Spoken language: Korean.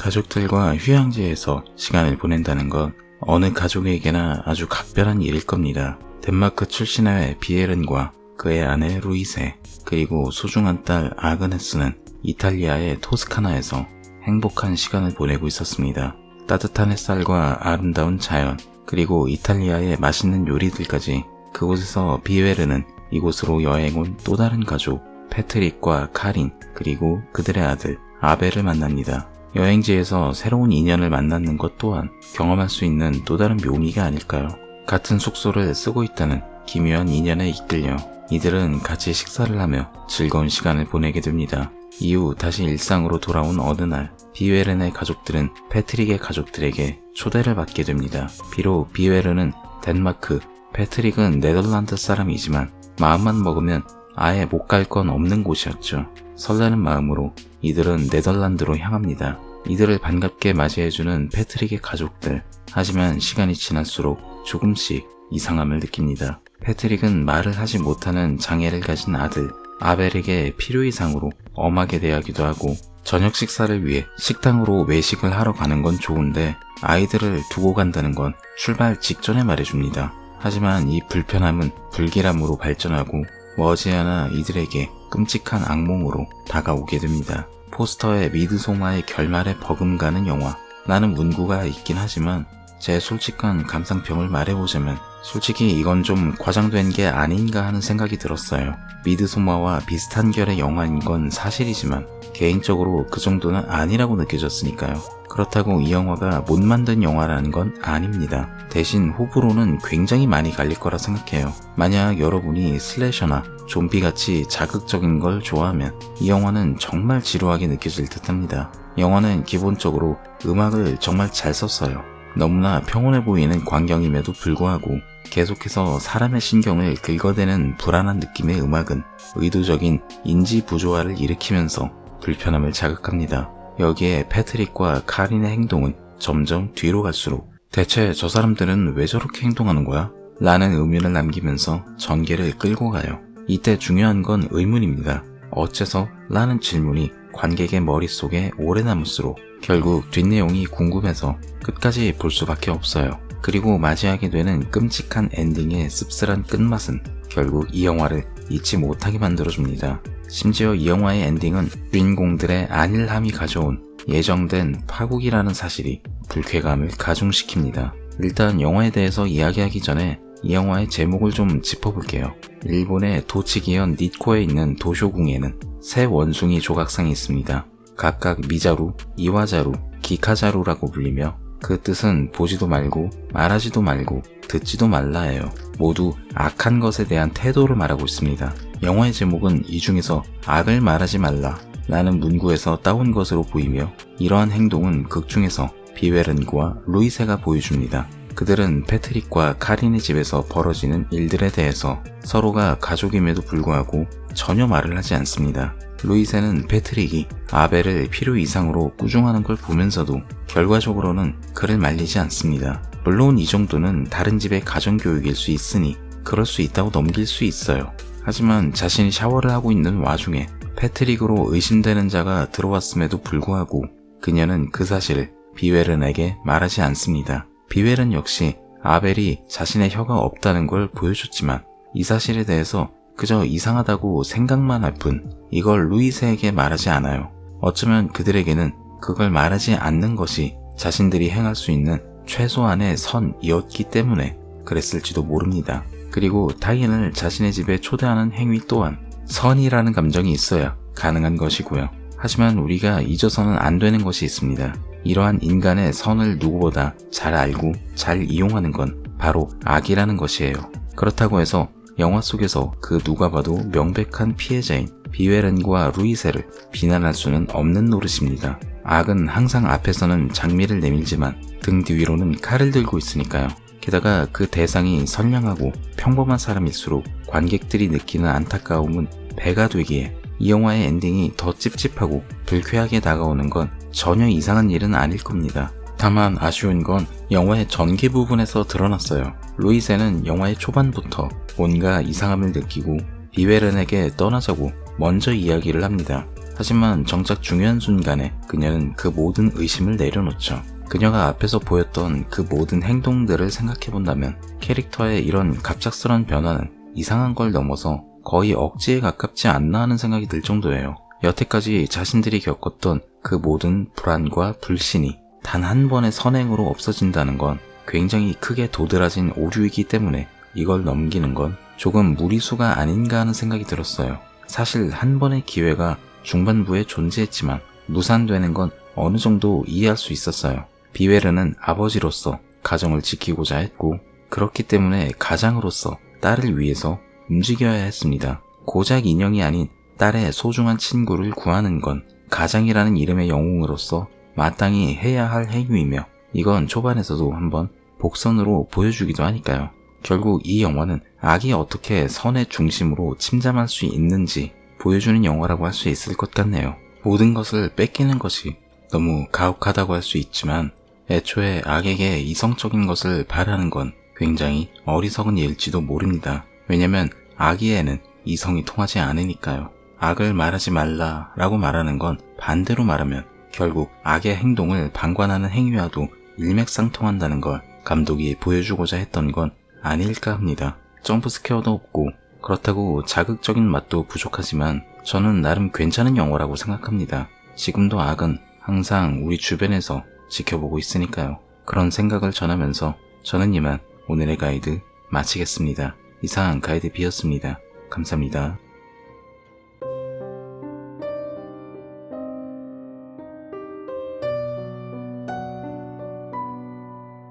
가족들과 휴양지에서 시간을 보낸다는 건 어느 가족에게나 아주 각별한 일일 겁니다. 덴마크 출신의 비에른과 그의 아내 루이세, 그리고 소중한 딸 아그네스는 이탈리아의 토스카나에서 행복한 시간을 보내고 있었습니다. 따뜻한 햇살과 아름다운 자연, 그리고 이탈리아의 맛있는 요리들까지 그곳에서 비에르는 이곳으로 여행 온 또 다른 가족 패트릭과 카린, 그리고 그들의 아들 아벨을 만납니다. 여행지에서 새로운 인연을 만나는 것 또한 경험할 수 있는 또 다른 묘미가 아닐까요? 같은 숙소를 쓰고 있다는 기묘한 인연에 이끌려 이들은 같이 식사를 하며 즐거운 시간을 보내게 됩니다. 이후 다시 일상으로 돌아온 어느 날, 비웨른의 가족들은 패트릭의 가족들에게 초대를 받게 됩니다. 비록 비웨른은 덴마크, 패트릭은 네덜란드 사람이지만 마음만 먹으면 아예 못 갈 건 없는 곳이었죠. 설레는 마음으로 이들은 네덜란드로 향합니다. 이들을 반갑게 맞이해주는 패트릭의 가족들. 하지만 시간이 지날수록 조금씩 이상함을 느낍니다. 패트릭은 말을 하지 못하는 장애를 가진 아들 아벨에게 필요 이상으로 엄하게 대하기도 하고, 저녁 식사를 위해 식당으로 외식을 하러 가는 건 좋은데 아이들을 두고 간다는 건 출발 직전에 말해줍니다. 하지만 이 불편함은 불길함으로 발전하고 머지않아 이들에게 끔찍한 악몽으로 다가오게 됩니다. 포스터의 미드소마의 결말에 버금가는 영화. 나는 문구가 있긴 하지만 제 솔직한 감상평을 말해보자면 솔직히 이건 좀 과장된 게 아닌가 하는 생각이 들었어요. 미드소마와 비슷한 결의 영화인 건 사실이지만 개인적으로 그 정도는 아니라고 느껴졌으니까요. 그렇다고 이 영화가 못 만든 영화라는 건 아닙니다. 대신 호불호는 굉장히 많이 갈릴 거라 생각해요. 만약 여러분이 슬래셔나 좀비같이 자극적인 걸 좋아하면 이 영화는 정말 지루하게 느껴질 듯합니다. 영화는 기본적으로 음악을 정말 잘 썼어요. 너무나 평온해 보이는 광경임에도 불구하고 계속해서 사람의 신경을 긁어대는 불안한 느낌의 음악은 의도적인 인지 부조화를 일으키면서 불편함을 자극합니다. 여기에 패트릭과 카린의 행동은 점점 뒤로 갈수록 대체 저 사람들은 왜 저렇게 행동하는 거야? 라는 의문을 남기면서 전개를 끌고 가요. 이때 중요한 건 의문입니다. 어째서? 라는 질문이 관객의 머릿속에 오래 남을수록 결국 뒷내용이 궁금해서 끝까지 볼 수밖에 없어요. 그리고 맞이하게 되는 끔찍한 엔딩의 씁쓸한 끝맛은 결국 이 영화를 잊지 못하게 만들어줍니다. 심지어 이 영화의 엔딩은 주인공들의 안일함이 가져온 예정된 파국이라는 사실이 불쾌감을 가중시킵니다. 일단 영화에 대해서 이야기하기 전에 이 영화의 제목을 좀 짚어볼게요. 일본의 도치기현 니코에 있는 도쇼궁에는 세 원숭이 조각상이 있습니다. 각각 미자루, 이와자루, 기카자루라고 불리며 그 뜻은 보지도 말고 말하지도 말고 듣지도 말라예요. 모두 악한 것에 대한 태도를 말하고 있습니다. 영화의 제목은 이 중에서 악을 말하지 말라 라는 문구에서 따온 것으로 보이며 이러한 행동은 극 중에서 비웨른과 루이세가 보여줍니다. 그들은 패트릭과 카린의 집에서 벌어지는 일들에 대해서 서로가 가족임에도 불구하고 전혀 말을 하지 않습니다. 루이세는 패트릭이 아벨을 필요 이상으로 꾸중하는 걸 보면서도 결과적으로는 그를 말리지 않습니다. 물론 이 정도는 다른 집의 가정교육일 수 있으니 그럴 수 있다고 넘길 수 있어요. 하지만 자신이 샤워를 하고 있는 와중에 패트릭으로 의심되는 자가 들어왔음에도 불구하고 그녀는 그 사실을 비웨른에게 말하지 않습니다. 비웨른 역시 아벨이 자신의 혀가 없다는 걸 보여줬지만 이 사실에 대해서 그저 이상하다고 생각만 할 뿐 이걸 루이세에게 말하지 않아요. 어쩌면 그들에게는 그걸 말하지 않는 것이 자신들이 행할 수 있는 최소한의 선이었기 때문에 그랬을지도 모릅니다. 그리고 타인을 자신의 집에 초대하는 행위 또한 선이라는 감정이 있어야 가능한 것이고요. 하지만 우리가 잊어서는 안 되는 것이 있습니다. 이러한 인간의 선을 누구보다 잘 알고 잘 이용하는 건 바로 악이라는 것이에요. 그렇다고 해서 영화 속에서 그 누가 봐도 명백한 피해자인 비웨른과 루이세를 비난할 수는 없는 노릇입니다. 악은 항상 앞에서는 장미를 내밀지만 등 뒤로는 칼을 들고 있으니까요. 게다가 그 대상이 선량하고 평범한 사람일수록 관객들이 느끼는 안타까움은 배가 되기에 이 영화의 엔딩이 더 찝찝하고 불쾌하게 다가오는 건 전혀 이상한 일은 아닐 겁니다. 다만 아쉬운 건 영화의 전개 부분에서 드러났어요. 루이세는 영화의 초반부터 뭔가 이상함을 느끼고 비웨른에게 떠나자고 먼저 이야기를 합니다. 하지만 정작 중요한 순간에 그녀는 그 모든 의심을 내려놓죠. 그녀가 앞에서 보였던 그 모든 행동들을 생각해본다면 캐릭터의 이런 갑작스런 변화는 이상한 걸 넘어서 거의 억지에 가깝지 않나 하는 생각이 들 정도예요. 여태까지 자신들이 겪었던 그 모든 불안과 불신이 단 한 번의 선행으로 없어진다는 건 굉장히 크게 도드라진 오류이기 때문에 이걸 넘기는 건 조금 무리수가 아닌가 하는 생각이 들었어요. 사실 한 번의 기회가 중반부에 존재했지만 무산되는 건 어느 정도 이해할 수 있었어요. 비웨르는 아버지로서 가정을 지키고자 했고 그렇기 때문에 가장으로서 딸을 위해서 움직여야 했습니다. 고작 인형이 아닌 딸의 소중한 친구를 구하는 건 가장이라는 이름의 영웅으로서 마땅히 해야 할 행위이며 이건 초반에서도 한번 복선으로 보여주기도 하니까요. 결국 이 영화는 악이 어떻게 선의 중심으로 침잠할 수 있는지 보여주는 영화라고 할 수 있을 것 같네요. 모든 것을 뺏기는 것이 너무 가혹하다고 할 수 있지만 애초에 악에게 이성적인 것을 바라는 건 굉장히 어리석은 일일지도 모릅니다. 왜냐면 악의에는 이성이 통하지 않으니까요. 악을 말하지 말라 라고 말하는 건 반대로 말하면 결국 악의 행동을 방관하는 행위와도 일맥상통한다는 걸 감독이 보여주고자 했던 건 아닐까 합니다. 점프스퀘어도 없고 그렇다고 자극적인 맛도 부족하지만 저는 나름 괜찮은 영화라고 생각합니다. 지금도 악은 항상 우리 주변에서 지켜보고 있으니까요. 그런 생각을 전하면서 저는 이만 오늘의 가이드 마치겠습니다. 이상 가이드 B였습니다. 감사합니다.